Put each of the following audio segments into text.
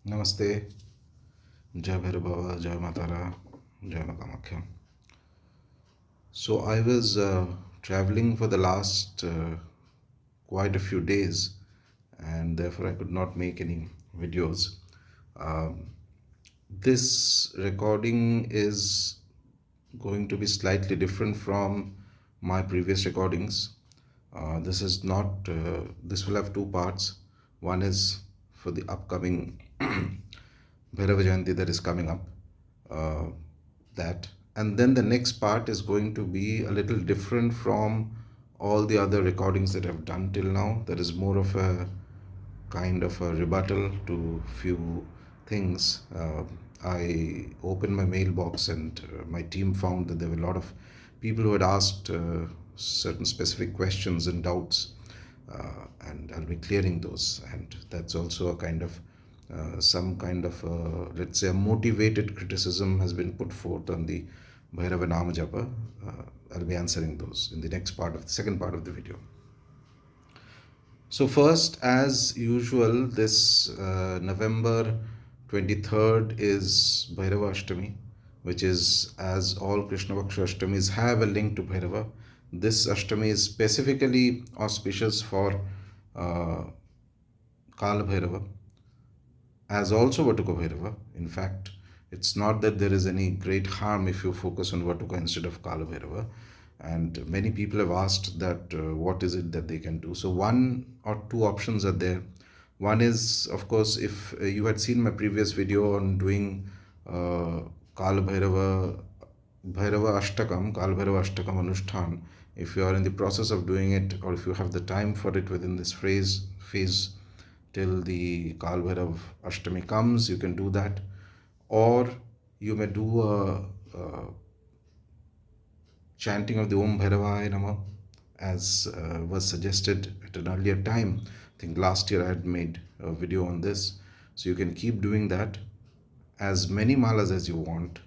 Namaste, Jai Bhairava, Jai Matara, Jai Makamakhya. So I was traveling for the last quite a few days, and therefore I could not make any videos. Um, this recording is going to be slightly different from my previous recordings. This is not. This will have two parts. One is for the upcoming Bhairava Jayanti that is coming up. Uh, that and then the next part is going to be a little different from all the other recordings that I've done till now. That is more of a kind of a rebuttal to few things. I opened my mailbox and my team found that there were a lot of people who had asked certain specific questions and doubts, and I'll be clearing those. And that's also a kind of some kind of let's say a motivated criticism has been put forth on the Bhairava Nama Japa. I'll be answering those in the next part of the second part of the video. So first, as usual, this November 23rd is Bhairava Astami, which is, as all Krishna Paksha Ashtamis have a link to Bhairava. This Ashtami is specifically auspicious for uh, Kalabhairava, as also Vatuka Bhairava. In fact, it's not that there is any great harm if you focus on Vatuka instead of Kalabhairava. And many people have asked that what is it that they can do. So one or two options are there. One is, of course, if you had seen my previous video on doing Kalabhairava Kalabhairava Ashtakam Anushthan. If you are in the process of doing it, or if you have the time for it within this phase till the Kalabhairava Ashtami comes, you can do that. Or you may do a chanting of the Om Bhairavaya Nama, as was suggested at an earlier time. I think last year I had made a video on this. So you can keep doing that, as many malas as you want,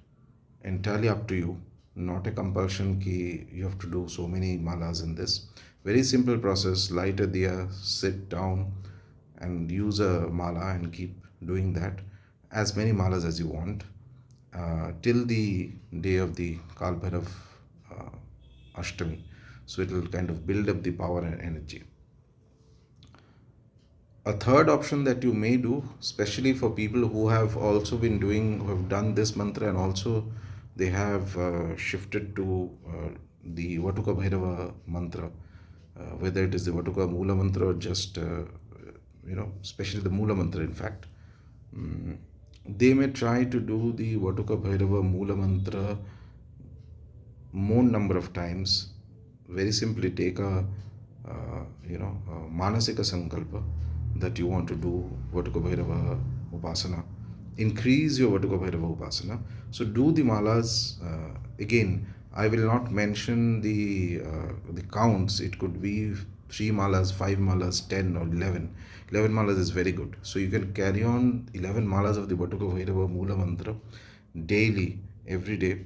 entirely up to you. Not a compulsion ki you have to do so many malas in this. Very simple process. Light a diya, sit down and use a mala and keep doing that, as many malas as you want, till the day of the Kalbhairav Ashtami. So it will kind of build up the power and energy. A third option that you may do, especially for people who have also been doing, who have done this mantra, and also they have shifted to the Vatuka Bhairava mantra, whether it is the Vatuka Mula mantra or just, especially the Mula mantra, in fact. They may try to do the Vatuka Bhairava Mula mantra more number of times. Very simply take a manasika sankalpa that you want to do Vatuka Bhairava Upasana. Increase your Vatuka Bhairava Upasana. So do the malas. Again, I will not mention the counts. It could be 3 malas, 5 malas, 10 or 11. 11 malas is very good. So you can carry on 11 malas of the Vatuka Bhairava Mula Mantra daily, every day,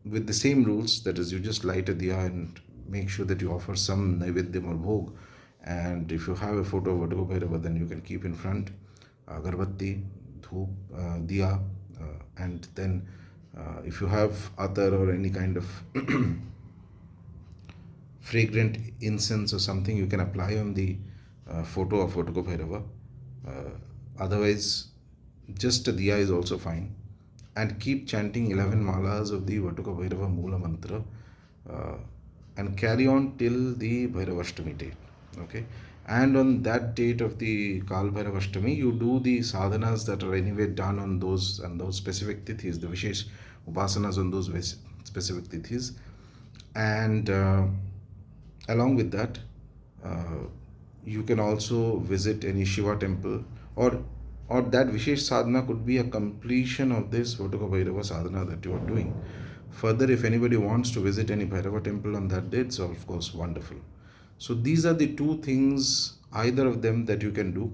with the same rules. That is, you just light a diya and make sure that you offer some naivedyam or bhog. And if you have a photo of Vatuka Bhairava, then you can keep in front agarbatti, dhoop, diya, and then if you have atar or any kind of fragrant incense or something, you can apply on the photo of Vatuka Bhairava. Otherwise, just a diya is also fine. And keep chanting 11 malas of the Vatuka Bhairava Mula Mantra, and carry on till the Bhairava Ashtami date. Okay, and on that date of the Kalabhairava Astami, you do the sadhanas that are anyway done on those and those specific tithis, the Vishesh upasanas on those specific tithis. And along with that, you can also visit any Shiva temple, or that Vishesh sadhana could be a completion of this Vatuka Bhairava sadhana that you are doing. Further, if anybody wants to visit any Bhairava temple on that day, it's of course wonderful. So these are the two things, either of them, that you can do.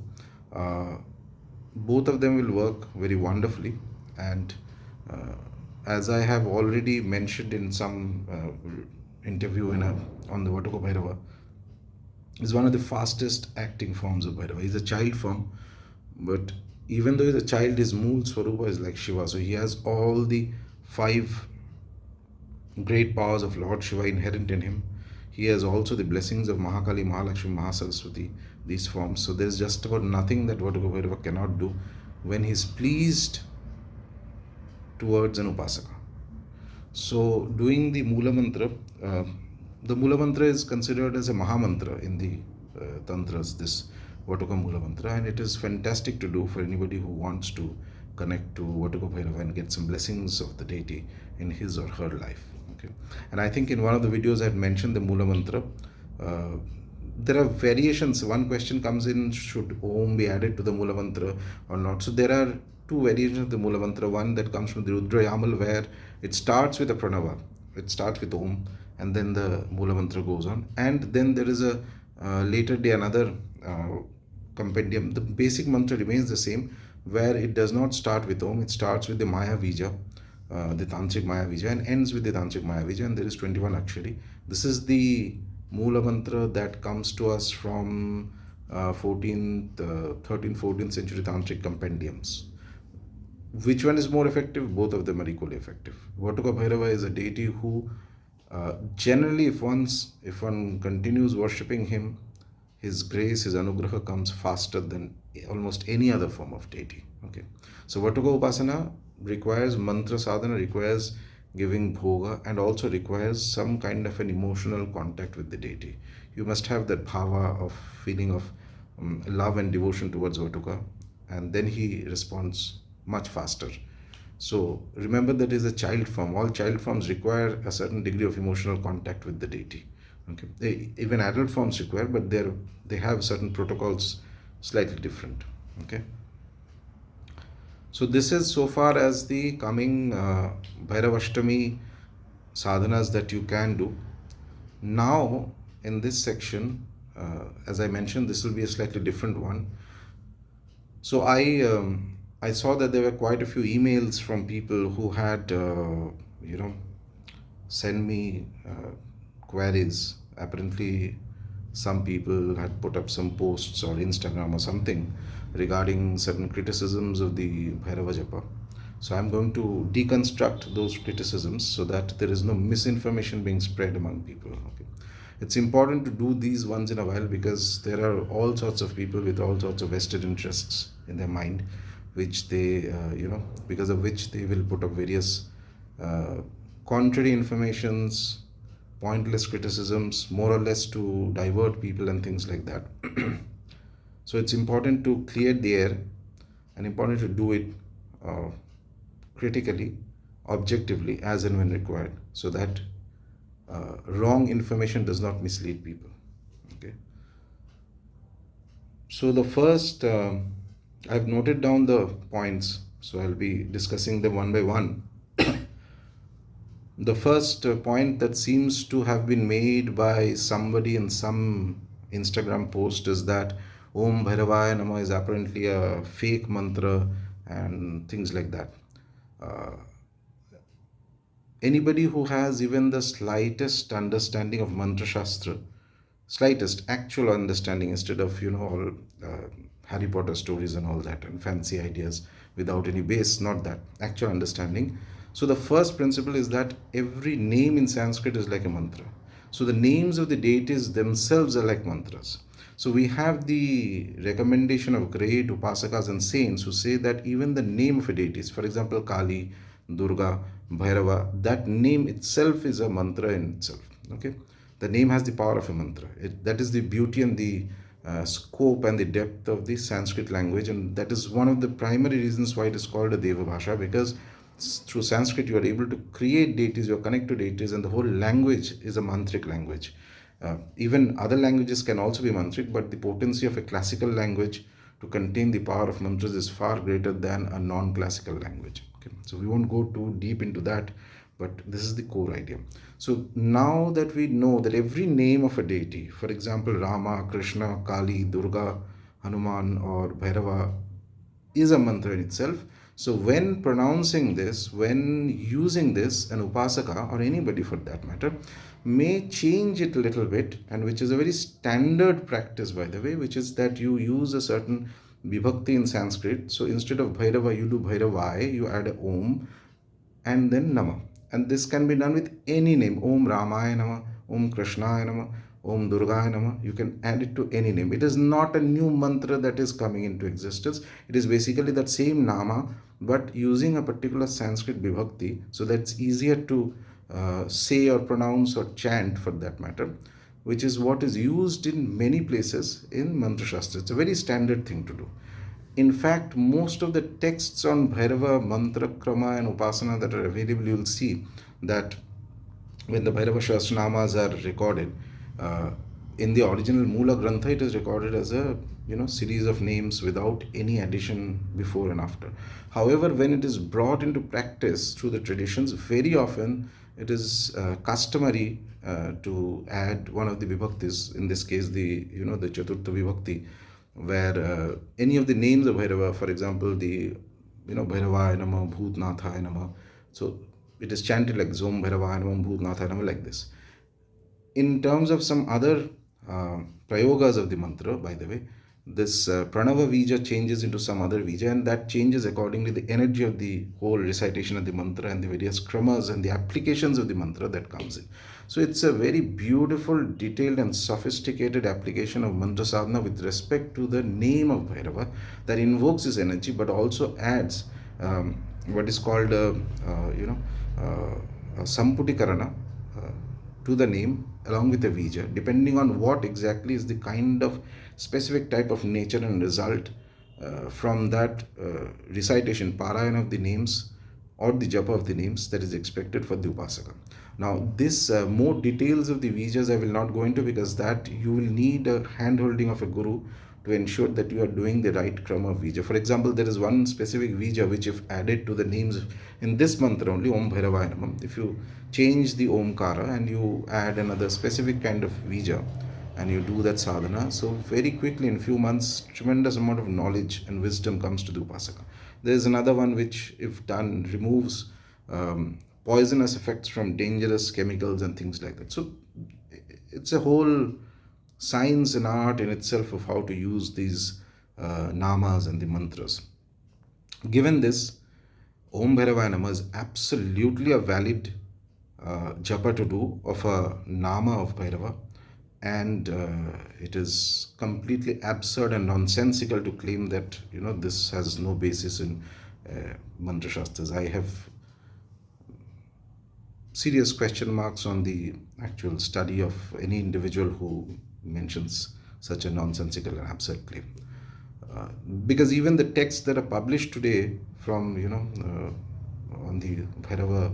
Both of them will work very wonderfully. And as I have already mentioned in some interview on the Vatuka Bhairava, is one of the fastest acting forms of Bhairava. He's a child form, but even though he's a child, his mool Swarupa is like Shiva. So he has all the five great powers of Lord Shiva inherent in him. He has also the blessings of Mahakali, Mahalakshmi, Mahasaraswati, these forms. So there's just about nothing that Vatugabhairava cannot do when he's pleased towards an Upasaka. So doing the Mula Mantra, the Mula Mantra is considered as a Maha Mantra in the Tantras, this Vatuka Mula Mantra, and it is fantastic to do for anybody who wants to connect to Vatuka Bhairava and get some blessings of the deity in his or her life. Okay, and I think in one of the videos I had mentioned the Mula Mantra. Uh, there are variations. One question comes in: should Om be added to the Mula Mantra or not? So there are two variations of the Mula Mantra. One that comes from the Rudra Yamal, where it starts with a pranava. It starts with Om, and then the Mula Mantra goes on. And then there is a later day another compendium. The basic mantra remains the same, where it does not start with Om. It starts with the Maya Vija, the Tantric Maya Vija, and ends with the Tantric Maya Vija, and there is 21 Akshari. This is the Mula Mantra that comes to us from 13th, 14th century Tantric compendiums. Which one is more effective? Both of them are equally effective. Vatuka Bhairava is a deity who generally, if one continues worshipping him, his grace, his anugraha comes faster than almost any other form of deity. Okay, so Vatuka Upasana requires mantra sadhana, requires giving bhoga, and also requires some kind of an emotional contact with the deity. You must have that bhava of feeling of love and devotion towards Vatuka, and then he responds much faster. So remember that is a child form. All child forms require a certain degree of emotional contact with the deity. Okay, even adult forms require, but they have certain protocols slightly different. Okay. So this is so far as the coming Bhairava Astami sadhanas that you can do. Now in this section, as I mentioned, this will be a slightly different one. So I saw that there were quite a few emails from people who had send me queries. Apparently, some people had put up some posts or Instagram or something regarding certain criticisms of the Bhairava Japa. So I'm going to deconstruct those criticisms so that there is no misinformation being spread among people. Okay. It's important to do these once in a while because there are all sorts of people with all sorts of vested interests in their mind, which they, because of which they will put up various contrary informations, pointless criticisms, more or less to divert people and things like that. So it's important to clear the air and important to do it uh, critically, objectively, as and when required, so that wrong information does not mislead people. Okay. So the first, I've noted down the points, so I'll be discussing them one by one. The first point that seems to have been made by somebody in some Instagram post is that Om Bhairavaya Nama is apparently a fake mantra and things like that. Uh, Anybody who has even the slightest understanding of mantra shastra, slightest actual understanding, instead of all Harry Potter stories and all that and fancy ideas without any base, not that actual understanding. So the first principle is that every name in Sanskrit is like a mantra. So the names of the deities themselves are like mantras. So we have the recommendation of great upasakas and saints who say that even the name of a deity, for example, Kali, Durga, Bhairava, that name itself is a mantra in itself. Okay, the name has the power of a mantra. That is the beauty and the scope and the depth of the Sanskrit language, and that is one of the primary reasons why it is called a Deva Bhasha, because through Sanskrit you are able to create deities, you are connected to deities, and the whole language is a mantric language. Even other languages can also be mantric, but the potency of a classical language to contain the power of mantras is far greater than a non-classical language. Okay, so we won't go too deep into that, but this is the core idea. So now that we know that every name of a deity, for example, Rama, Krishna, Kali, Durga, Hanuman, or Bhairava, is a mantra in itself. So when pronouncing this, when using this, an upasaka or anybody for that matter may change it a little bit, and which is a very standard practice, by the way, which is that you use a certain vibhakti in Sanskrit. So instead of Bhairava, you do Bhairavai, you add a Om and then Nama. And this can be done with any name. Om Ramaya Nama, Om Krishnaya Nama, Om Durgaya Nama. You can add it to any name. It is not a new mantra that is coming into existence. It is basically that same Nama, but using a particular Sanskrit vibhakti, so that's easier to say or pronounce or chant for that matter, which is what is used in many places in Mantra Shastra. It's a very standard thing to do. In fact, most of the texts on Bhairava, Mantra, Krama, and Upasana that are available, you'll see that when the Bhairava Shasnamas are recorded, uh, in the original Mula Grantha, it is recorded as a series of names without any addition before and after. However, when it is brought into practice through the traditions, very often it is customary to add one of the vibhaktis. In this case, the Chaturtha vibhakti, where any of the names of Bhairava, for example, the Bhairavaya Nama, Bhutnathaya Nama. So it is chanted like Zom Bhairavaya Nama, Bhutnathaya Nama, like this. In terms of some other prayogas of the mantra, by the way, this pranava vija changes into some other vija, and that changes accordingly the energy of the whole recitation of the mantra and the various kramas and the applications of the mantra that comes in. So it's a very beautiful, detailed, and sophisticated application of mantra sadhana with respect to the name of Bhairava that invokes his energy, but also adds what is called a samputikarana to the name along with a vija, depending on what exactly is the kind of specific type of nature and result from that recitation, parayana of the names or the japa of the names that is expected for the upasaka. Now, this more details of the vijas I will not go into, because that you will need a hand holding of a guru to ensure that you are doing the right krama of vija. For example, there is one specific vija which, if added to the names in this mantra only, Om Bhairavaya Namam, if you change the Omkara and you add another specific kind of vija and you do that sadhana, so very quickly in few months, tremendous amount of knowledge and wisdom comes to the upasaka. There is another one which, if done, removes poisonous effects from dangerous chemicals and things like that. So it's a whole science and art in itself of how to use these namas and the mantras. Given this, Om Bhairavaya Nama is absolutely a valid japa to do of a nama of Bhairava, and it is completely absurd and nonsensical to claim that this has no basis in mantra shastras. I have serious question marks on the actual study of any individual who mentions such a nonsensical and absurd claim. Because even the texts that are published today from on the Bhairava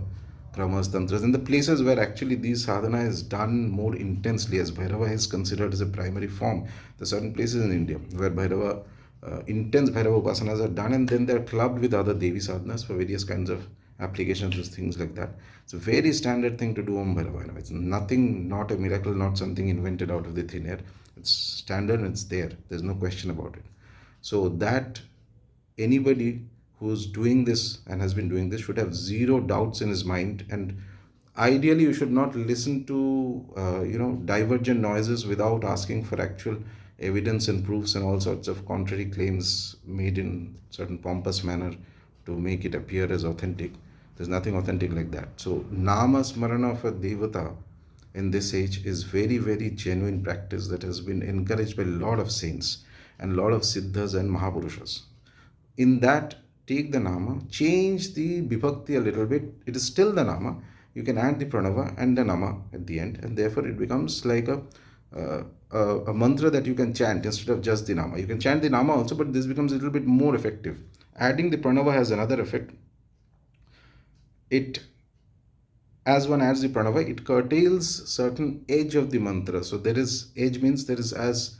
Kramas Tantras, and the places where actually these sadhana is done more intensely, as Bhairava is considered as a primary form. There are certain places in India where Bhairava intense Bhairava upasanas are done, and then they're clubbed with other Devi sadhanas for various kinds of applications of things like that. It's a very standard thing to do Om Bhairavaya. It's nothing, not a miracle, not something invented out of the thin air. It's standard and it's there. There's no question about it. So that anybody who's doing this and has been doing this should have zero doubts in his mind, and ideally you should not listen to divergent noises without asking for actual evidence and proofs and all sorts of contrary claims made in certain pompous manner to make it appear as authentic. There's nothing authentic like that. So nama smarana of a devata in this age is very, very genuine practice that has been encouraged by a lot of saints and a lot of siddhas and mahapurushas. In that, take the nama, change the vibhakti a little bit. It is still the nama. You can add the pranava and the nama at the end, and therefore it becomes like a mantra that you can chant instead of just the nama. You can chant the nama also, but this becomes a little bit more effective. Adding the pranava has another effect. It, as one adds the pranava, it curtails certain edge of the mantra. So there is edge, means there is, as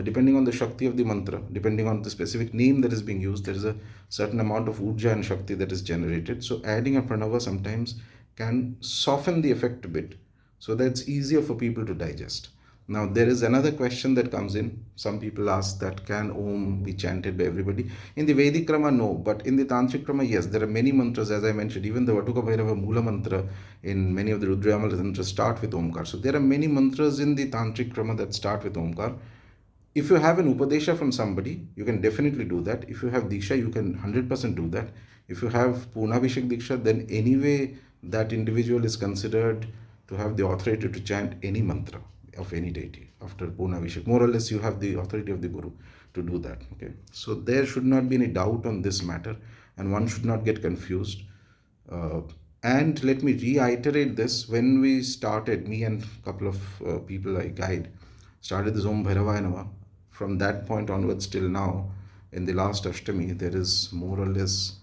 depending on the shakti of the mantra, depending on the specific name that is being used, there is a certain amount of urja and shakti that is generated. So adding a pranava sometimes can soften the effect a bit, so that it's easier for people to digest. Now there is another question that comes in. Some people ask that can Om be chanted by everybody? In the Vedic Krama, no, but in the Tantric Krama, yes. There are many mantras, as I mentioned. Even the Vatuka Bhairava Mula mantra in many of the Rudrayamala mantras start with Omkar. So there are many mantras in the Tantric Krama that start with Omkar. If you have an upadesha from somebody, you can definitely do that. If you have diksha, you can 100% do that. If you have Purnabhishek Diksha, then anyway that individual is considered to have the authority to chant any mantra of any deity after Purnabhishek. More or less, you have the authority of the Guru to do that. Okay, so there should not be any doubt on this matter, and one should not get confused. Uh, and let me reiterate this: when we started, me and a couple of people I guide started this Om Bhairavaya Nama. From that point onwards till now, in the last Ashtami, there is more or less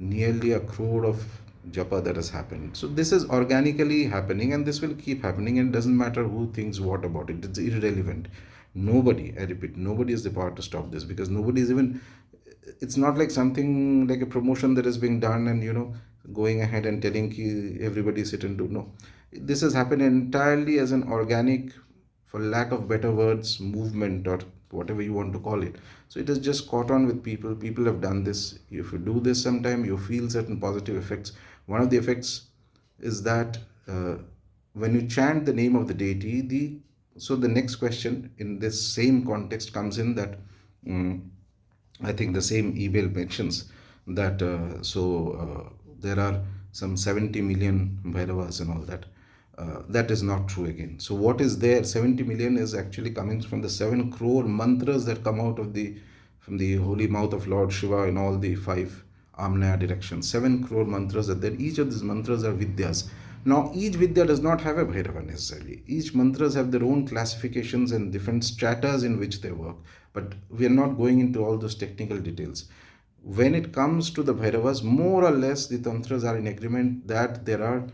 nearly a crore of japa that has happened. So this is organically happening, and this will keep happening, and it doesn't matter who thinks what about it. It's irrelevant. Nobody, I repeat, nobody has the power to stop this, because nobody is even, it's not like something like a promotion that is being done and going ahead and telling ki everybody sit and do. No, this has happened entirely as an organic, for lack of better words, movement, or whatever you want to call it. So it has just caught on with people. People have done this. If you do this sometime, you feel certain positive effects. One of the effects is that when you chant the name of the deity, the next question in this same context comes in that, I think the same email mentions that there are some 70 million Bhairavas and all that. That is not true again. So what is there? 70 million is actually coming from the 7 crore mantras that come out of the from the holy mouth of Lord Shiva in all the 5 Amnaya directions. 7 crore mantras are there. Each of these mantras are vidyas. Now, each vidya does not have a Bhairava necessarily. Each mantras have their own classifications and different stratas in which they work. But we are not going into all those technical details. When it comes to the Bhairavas, more or less the tantras are in agreement that there are,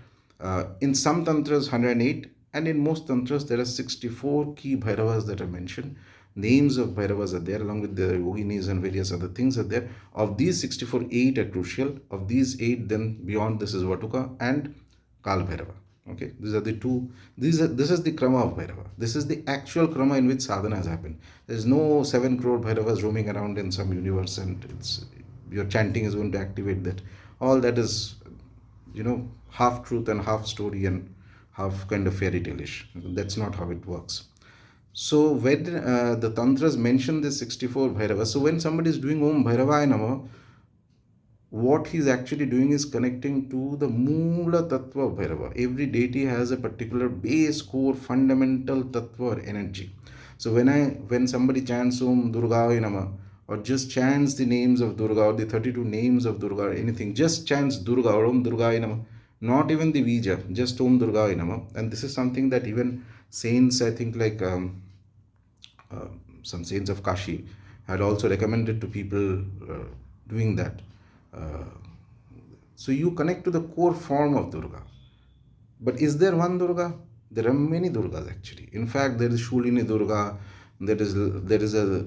in some tantras, 108, and in most tantras, there are 64 key Bhairavas that are mentioned. Names of Bhairavas are there, along with the yoginis and various other things are there. Of these 64, 8 are crucial. Of these 8, then beyond this is Vatuka and Kalabhairava. Okay, these are the two. This is the krama of Bhairava. This is the actual krama in which sadhana has happened. There is no 7 crore Bhairavas roaming around in some universe and it's your chanting is going to activate that. All that is, half truth and half story and half kind of fairy tale-ish. That's not how it works. So when the tantras mention this 64 Bhairavas, so when somebody is doing Om Bhairavaya Nama, what he's actually doing is connecting to the Moola Tattva of Bhairava. Every deity has a particular base, core, fundamental Tattva or energy. So when somebody chants Om Durga Nama, or just chants the names of Durga or the 32 names of Durga or anything, just chants Durga or Om Durga Nama, not even the Vija, just Om Durga Nama. And this is something that even saints, I think like uh, some saints of Kashi had also recommended to people doing that. Uh, so you connect to the core form of Durga. But is there one Durga? There are many Durgas actually. In fact, there is Shulini Durga. There is a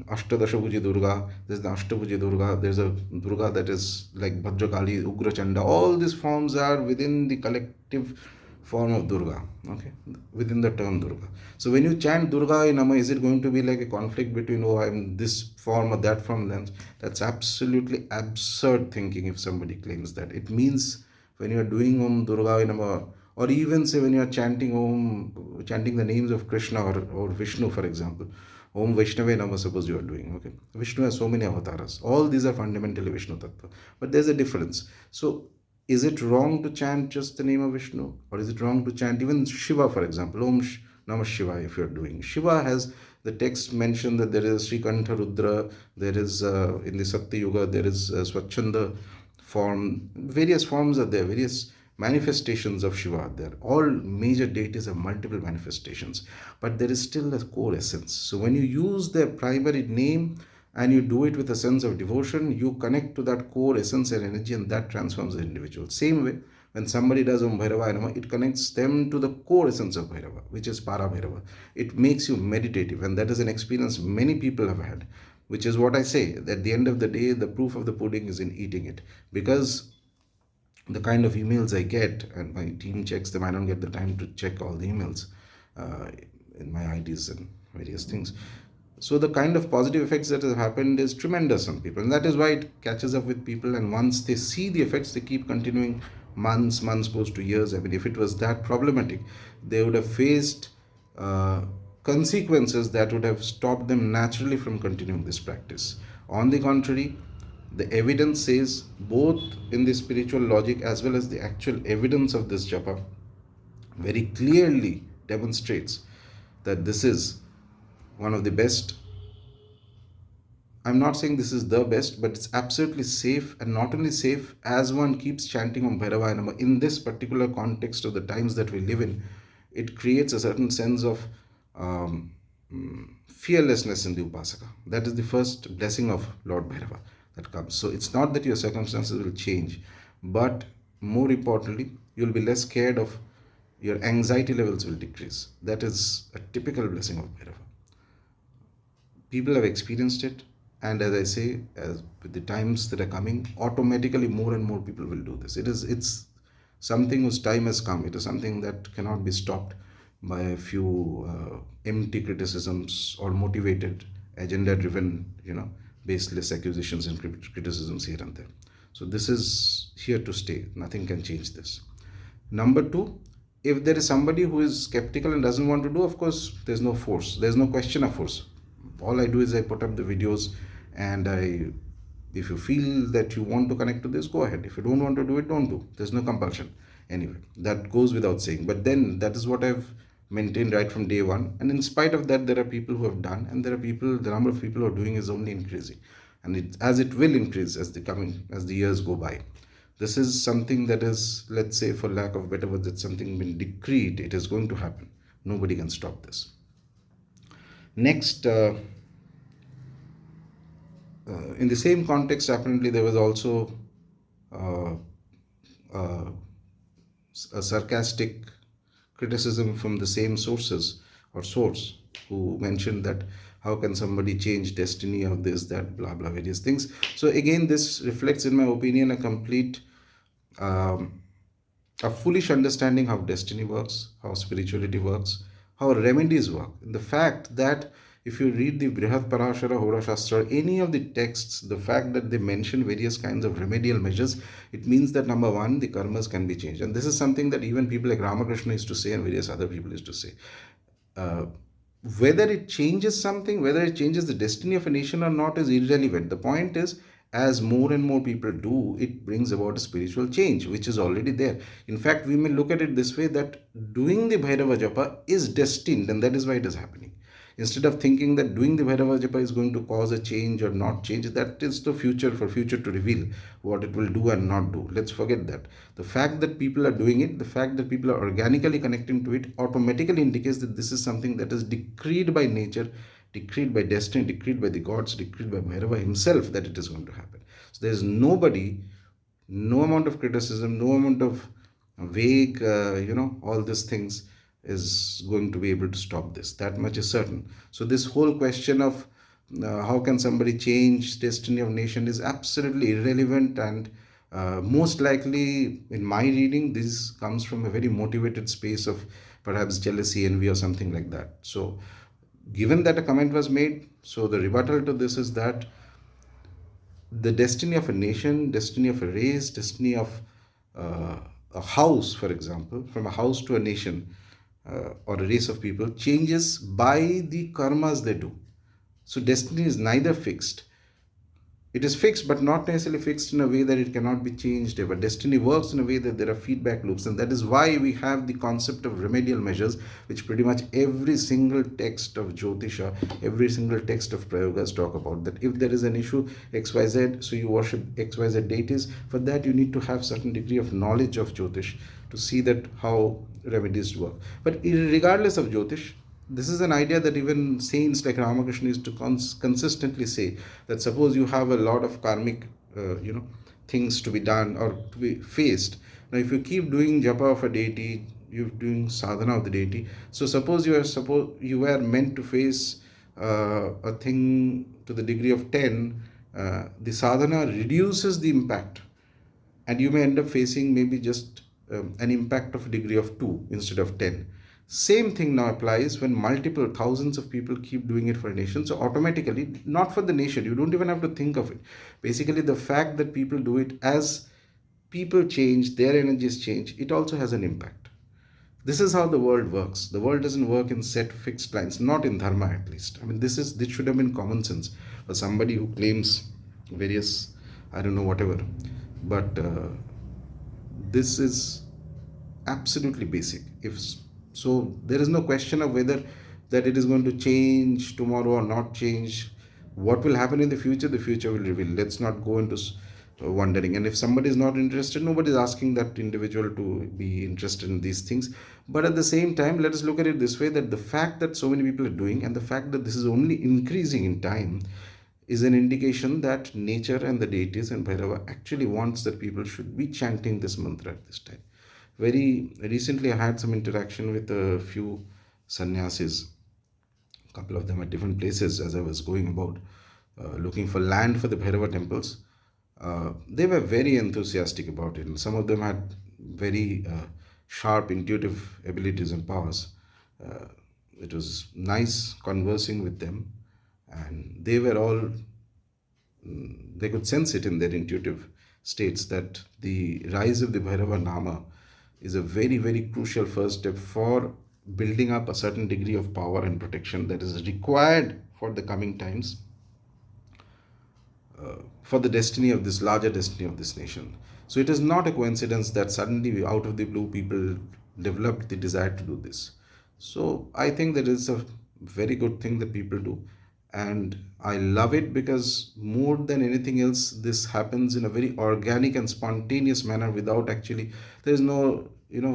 Ashtadashabhuji Durga. There's the Ashtabhuji Durga. There's a Durga that is like Bhadrakali, Ugrachanda. All these forms are within the collective form of Durga. Okay, within the term Durga. So when you chant Durga in Nama, is it going to be like a conflict between I'm this form or that form? Then that's absolutely absurd thinking if somebody claims that. It means when you are doing Om Durga in Nama, or even say when you are chanting chanting the names of Krishna or Vishnu, for example. Om Vaishnava Nama, suppose you are doing. Okay, Vishnu has so many avatars. All these are fundamentally Vishnu Tattva. But there's a difference. So is it wrong to chant just the name of Vishnu? Or is it wrong to chant even Shiva, for example? Om Namah Shiva, if you're doing. Shiva has the text mentioned that there is Srikantha Rudra, there is in the Satya Yuga, there is Swachanda form. Various forms are there, various manifestations of Shiva are there. All major deities have multiple manifestations, but there is still a core essence. So when you use their primary name and you do it with a sense of devotion, you connect to that core essence and energy, and that transforms the individual. Same way, when somebody does Om Bhairava Nama, it connects them to the core essence of Bhairava, which is Para Bhairava. It makes you meditative, and that is an experience many people have had, which is what I say. At the end of the day, the proof of the pudding is in eating it. Because the kind of emails I get, and my team checks them, I don't get the time to check all the emails in my IDs and various things. So the kind of positive effects that have happened is tremendous on people, and that is why it catches up with people. And once they see the effects, they keep continuing. Months goes to years. I mean, if it was that problematic, they would have faced consequences that would have stopped them naturally from continuing this practice. On the contrary, the evidence says, both in the spiritual logic as well as the actual evidence of this japa, very clearly demonstrates that this is one of the best. I'm not saying this is the best, but it's absolutely safe, and not only safe, as one keeps chanting Om Bhairava Nama in this particular context of the times that we live in, it creates a certain sense of fearlessness in the Upasaka. That is the first blessing of Lord Bhairava that comes. So it's not that your circumstances will change, but more importantly, you'll be less scared of, your anxiety levels will decrease. That is a typical blessing of Bhairava. People have experienced it, and as I say, as with the times that are coming, automatically more and more people will do this. It's something whose time has come. It is something that cannot be stopped by a few empty criticisms or motivated, agenda driven, baseless accusations and criticisms here and there. So this is here to stay. Nothing can change this. Number two, if there is somebody who is skeptical and doesn't want to do, of course, there's no force. There's no question of force. All I do is I put up the videos, and if you feel that you want to connect to this, go ahead. If you don't want to do it, don't do. There's no compulsion. Anyway, that goes without saying. But then that is what I've maintained right from day one. And in spite of that, there are people who have done, and there are people, the number of people who are doing is only increasing. And as it will increase as the years go by. This is something that is, let's say, for lack of better words, it's something been decreed. It is going to happen. Nobody can stop this. Next, in the same context, apparently there was also uh, uh, a sarcastic criticism from the same sources or source, who mentioned that how can somebody change destiny of this, that, blah blah, various things. So again, this reflects, in my opinion, a complete um, a foolish understanding how destiny works, how spirituality works, how remedies work. The fact that if you read the Brihat Parashara Hora Shastra, any of the texts, the fact that they mention various kinds of remedial measures, it means that number one, the karmas can be changed. And this is something that even people like Ramakrishna used to say, and various other people used to say. Uh, Whether it changes something, whether it changes the destiny of a nation or not, is irrelevant. The point is, as more and more people do, it brings about a spiritual change, which is already there. In fact, we may look at it this way, that doing the Bhairava Japa is destined, and that is why it is happening. Instead of thinking that doing the Bhairava Japa is going to cause a change or not change, that is the future, for future to reveal what it will do and not do. Let's forget that. The fact that people are doing it, the fact that people are organically connecting to it, automatically indicates that this is something that is decreed by nature, decreed by destiny, decreed by the gods, decreed by Bhairava himself, that it is going to happen. So there is nobody, no amount of criticism, no amount of vague, all these things is going to be able to stop this. That much is certain. So this whole question of how can somebody change destiny of nation is absolutely irrelevant, and most likely, in my reading, this comes from a very motivated space of perhaps jealousy, envy, or something like that. So given that a comment was made, so the rebuttal to this is that the destiny of a nation, destiny of a race, destiny of uh, a house, for example, from a house to a nation, or a race of people, changes by the karmas they do. So destiny is neither fixed. It is fixed, but not necessarily fixed in a way that it cannot be changed ever. Destiny works in a way that there are feedback loops, and that is why we have the concept of remedial measures, which pretty much every single text of Jyotisha, every single text of Prayogas talk about. That if there is an issue XYZ, so you worship XYZ deities. For that, you need to have certain degree of knowledge of Jyotish to see that how remedies work. But regardless of Jyotish, this is an idea that even saints like Ramakrishna used to consistently say, that suppose you have a lot of karmic, things to be done or to be faced. Now, if you keep doing japa of a deity, you're doing sadhana of the deity. So suppose you were meant to face a thing to the degree of 10, the sadhana reduces the impact, and you may end up facing maybe just an impact of a degree of 2 instead of 10. Same thing now applies when multiple thousands of people keep doing it for a nation. So automatically, not for the nation, you don't even have to think of it. Basically, the fact that people do it, as people change, their energies change, it also has an impact. This is how the world works. The world doesn't work in set fixed lines, not in dharma at least. I mean, this should have been common sense for somebody who claims various, I don't know, whatever. But this is absolutely basic. If so, there is no question of whether that it is going to change tomorrow or not change. What will happen in the future will reveal. Let's not go into wondering. And if somebody is not interested, nobody is asking that individual to be interested in these things. But at the same time, let us look at it this way, that the fact that so many people are doing, and the fact that this is only increasing in time, is an indication that nature and the deities and Bhairava actually wants that people should be chanting this mantra at this time. Very recently, I had some interaction with a few sannyasis, a couple of them at different places as I was going about looking for land for the Bhairava temples. They were very enthusiastic about it, and some of them had very sharp intuitive abilities and powers. Uh, it was nice conversing with them, and they were all they could sense it in their intuitive states that the rise of the Bhairava Nama is a very, very crucial first step for building up a certain degree of power and protection that is required for the coming times, for the destiny of this larger destiny of this nation. So it is not a coincidence that suddenly, out of the blue, people developed the desire to do this. So I think that is a very good thing that people do. And I love it because more than anything else, this happens in a very organic and spontaneous manner without actually, there is no,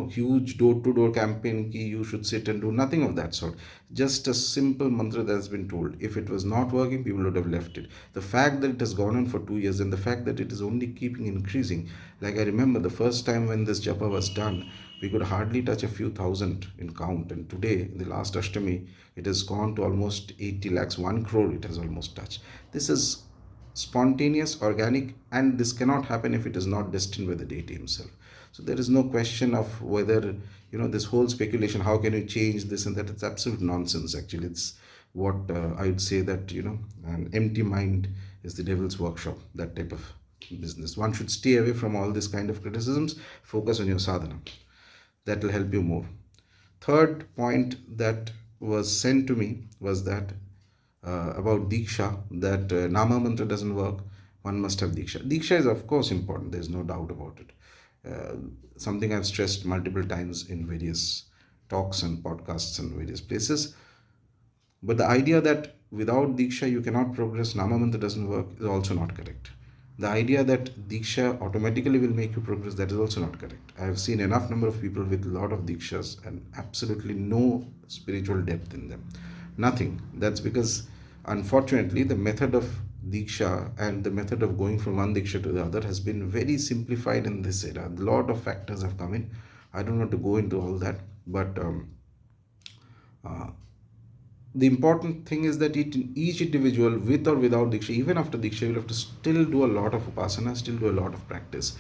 huge door to door campaign ki you should sit and do nothing of that sort. Just a simple mantra that has been told. If it was not working, people would have left it. The fact that it has gone on for 2 years and the fact that it is only keeping increasing. Like I remember the first time when this japa was done, we could hardly touch a few thousand in count. And today, in the last Ashtami, it has gone to almost 80 lakhs, 1 crore it has almost touched. This is spontaneous, organic, and this cannot happen if it is not destined by the deity himself. So there is no question of whether, this whole speculation, how can you change this and that? It's absolute nonsense. Actually, it's what I would say that, an empty mind is the devil's workshop, that type of business. One should stay away from all this kind of criticisms, focus on your sadhana. That will help you more. Third point that was sent to me was that about Diksha, that Nama Mantra doesn't work, one must have Diksha. Diksha is, of course, important, there's no doubt about it. Uh, Something I've stressed multiple times in various talks and podcasts and various places. But the idea that without Diksha you cannot progress, Nama Mantra doesn't work, is also not correct. The idea that Diksha automatically will make you progress, that is also not correct. I have seen enough number of people with a lot of Dikshas and absolutely no spiritual depth in them. Nothing. That's because, unfortunately, the method of Diksha and the method of going from one Diksha to the other has been very simplified in this era. A lot of factors have come in. I don't want to go into all that, but uh, the important thing is that each individual, with or without diksha, even after diksha, you will have to still do a lot of upasana, still do a lot of practice.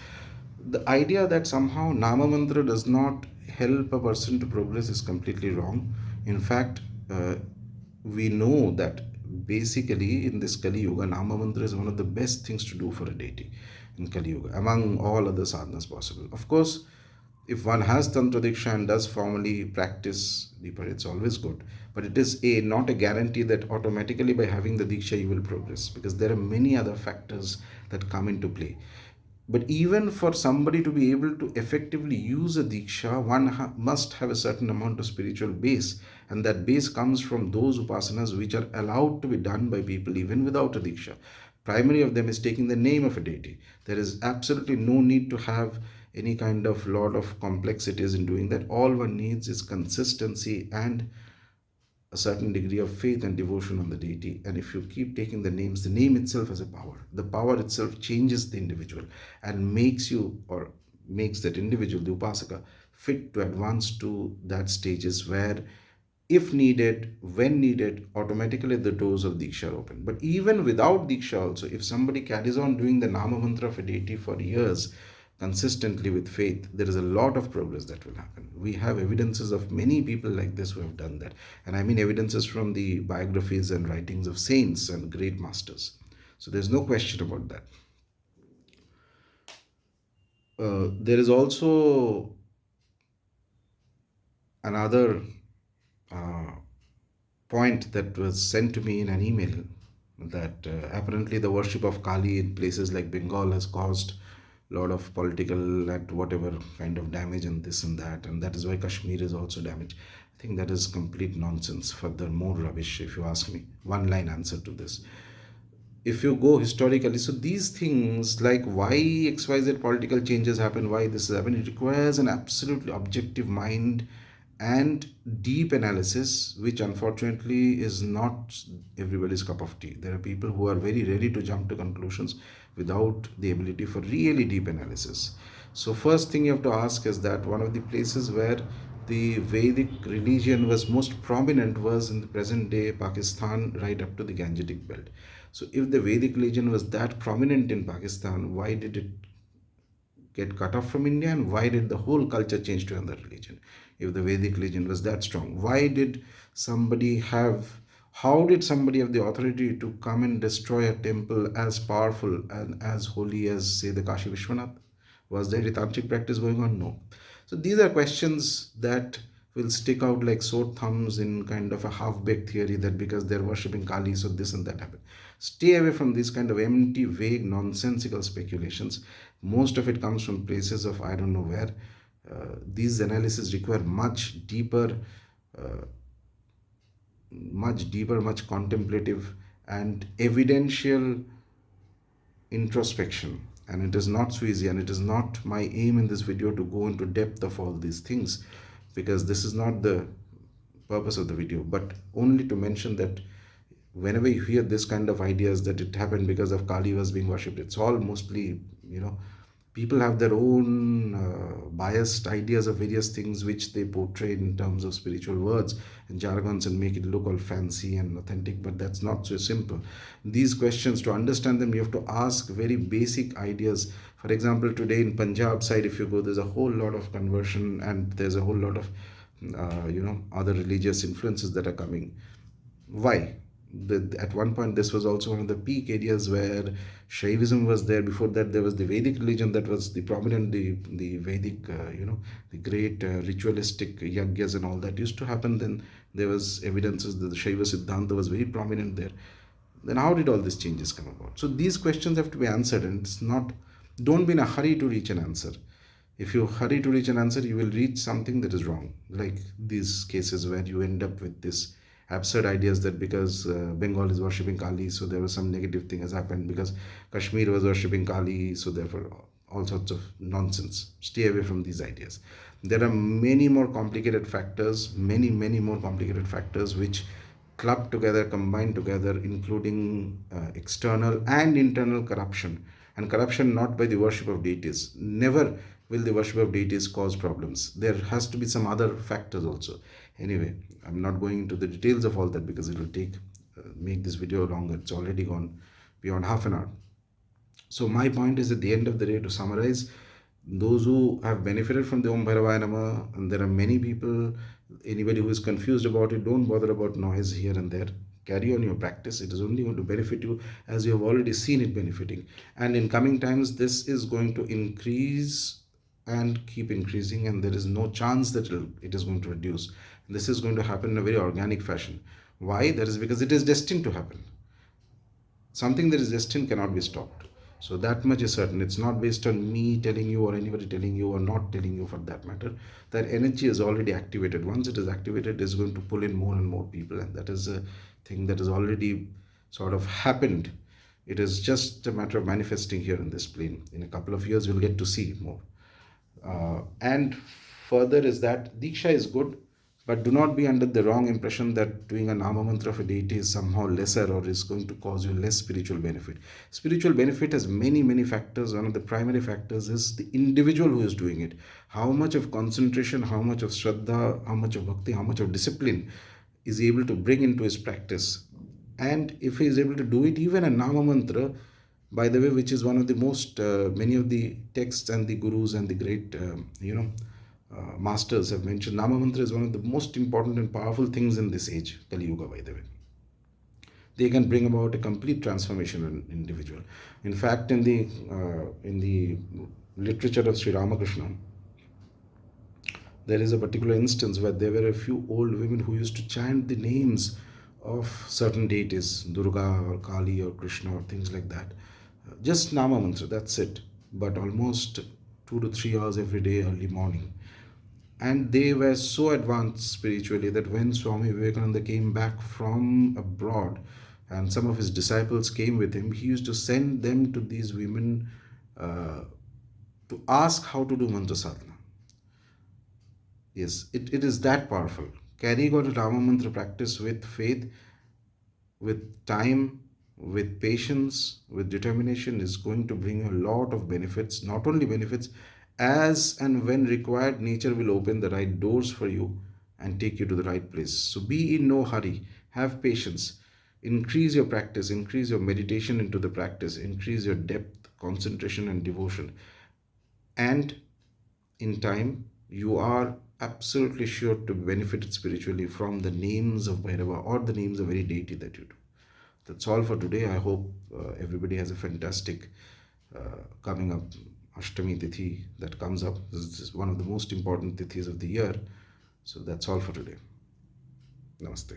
The idea that somehow nama mantra does not help a person to progress is completely wrong. In fact, we know that basically in this Kali Yuga, Nama Mantra is one of the best things to do for a deity in Kali Yuga, among all other sadhanas possible. Of course, if one has Tantra Diksha and does formally practice deeper, it's always good. But it is not a guarantee that automatically by having the Diksha you will progress, because there are many other factors that come into play. But even for somebody to be able to effectively use a Diksha, one must have a certain amount of spiritual base. And that base comes from those upasanas which are allowed to be done by people even without a Diksha. Primary of them is taking the name of a deity. There is absolutely no need to have any kind of lot of complexities in doing that. All one needs is consistency and a certain degree of faith and devotion on the deity. And if you keep taking the names, the name itself has a power. The power itself changes the individual and makes you, or makes that individual, the upasaka, fit to advance to that stages where, if needed, when needed, automatically the doors of Diksha are open. But even without Diksha also, if somebody carries on doing the Nama Mantra of a deity for years, consistently with faith, there is a lot of progress that will happen. We have evidences of many people like this who have done that. And I mean evidences from the biographies and writings of saints and great masters. So there's no question about that. There is also Another uh, point that was sent to me in an email, that apparently the worship of Kali in places like Bengal has caused a lot of political and whatever kind of damage and this and that, and that is why Kashmir is also damaged. I think that is complete nonsense. Further, more rubbish, if you ask me. One line answer to this. If you go historically, so these things like why XYZ political changes happen, why this is happening, it requires an absolutely objective mind and deep analysis, which unfortunately is not everybody's cup of tea. There are people who are very ready to jump to conclusions without the ability for really deep analysis. So first thing you have to ask is that one of the places where the Vedic religion was most prominent was in the present day Pakistan, right up to the Gangetic belt. So if the Vedic religion was that prominent in Pakistan, why did it get cut off from India, and why did the whole culture change to another religion? If the Vedic religion was that strong, why did somebody have how did somebody have the authority to come and destroy a temple as powerful and as holy as, say, the Kashi Vishwanath? Was there a tantric practice going on? No. So these are questions that will stick out like sore thumbs in kind of a half-baked theory that because they're worshipping Kali, so this and that happened. Stay away from these kind of empty, vague, nonsensical speculations. Most of it comes from places of I don't know where. These analyses require much deeper, much contemplative and evidential introspection, and it is not so easy, and it is not my aim in this video to go into depth of all these things, because this is not the purpose of the video, but only to mention that whenever you hear this kind of ideas that it happened because of Kali was being worshipped, it's all mostly, people have their own biased ideas of various things which they portray in terms of spiritual words and jargons and make it look all fancy and authentic, but that's not so simple. These questions, to understand them, you have to ask very basic ideas. For example, today in Punjab side, if you go, there's a whole lot of conversion and there's a whole lot of other religious influences that are coming. Why? At one point, this was also one of the peak areas where Shaivism was there. Before that, there was the Vedic religion that was the prominent, the Vedic, the great ritualistic yagyas and all that used to happen. Then there was evidences that the Shaiva Siddhanta was very prominent there. Then how did all these changes come about? So these questions have to be answered, and it's not, don't be in a hurry to reach an answer. If you hurry to reach an answer, you will reach something that is wrong, like these cases where you end up with this absurd ideas that because Bengal is worshipping Kali, so there was some negative thing has happened, because Kashmir was worshipping Kali, so therefore all sorts of nonsense. Stay away from these ideas. There are many more complicated factors, many more complicated factors which club together, combine together, including external and internal corruption. And corruption not by the worship of deities. Never will the worship of deities cause problems. There has to be some other factors also. Anyway, I'm not going into the details of all that because it will make this video longer. It's already gone beyond half an hour. So my point is, at the end of the day, to summarize, those who have benefited from the Om Bhairava Nama, and there are many people, anybody who is confused about it, don't bother about noise here and there. Carry on your practice. It is only going to benefit you, as you have already seen it benefiting. And in coming times, this is going to increase and keep increasing, and there is no chance that it is going to reduce. This is going to happen in a very organic fashion. Why? That is because it is destined to happen. Something that is destined cannot be stopped. So that much is certain. It's not based on me telling you or anybody telling you or not telling you for that matter. That energy is already activated. Once it is activated, it's going to pull in more and more people, and that is a thing that has already sort of happened. It is just a matter of manifesting here in this plane. In a couple of years, you'll get to see more. And further is that Diksha is good, but do not be under the wrong impression that doing a Nama mantra of a deity is somehow lesser or is going to cause you less spiritual benefit. Spiritual benefit has many factors. One of the primary factors is the individual who is doing it. How much of concentration, how much of Shraddha, how much of Bhakti, how much of discipline is able to bring into his practice. And if he is able to do it, even a Nama mantra, by the way, which is one of the most, many of the texts and the gurus and the great, masters have mentioned, Nama mantra is one of the most important and powerful things in this age, Kali Yuga, by the way. They can bring about a complete transformation in an individual. In fact, in the literature of Sri Ramakrishna, There is a particular instance where there were a few old women who used to chant the names of certain deities, Durga or Kali or Krishna or things like that. Just Nama Mantra, that's it. But almost 2 to 3 hours every day, early morning. And they were so advanced spiritually that when Swami Vivekananda came back from abroad and some of his disciples came with him, he used to send them to these women uh, to ask how to do mantra sadhana. Yes, it is that powerful. Carrying on a Rama mantra practice with faith, with time, with patience, with determination is going to bring a lot of benefits. Not only benefits, as and when required, nature will open the right doors for you and take you to the right place. So be in no hurry, have patience, increase your practice, increase your meditation into the practice, increase your depth, concentration, and devotion. And in time, you are absolutely sure to benefit spiritually from the names of Bhairava or the names of any deity that you do. That's all for today. I hope everybody has a fantastic coming up Ashtami Tithi that comes up. This is one of the most important tithis of the year. So that's all for today. Namaste.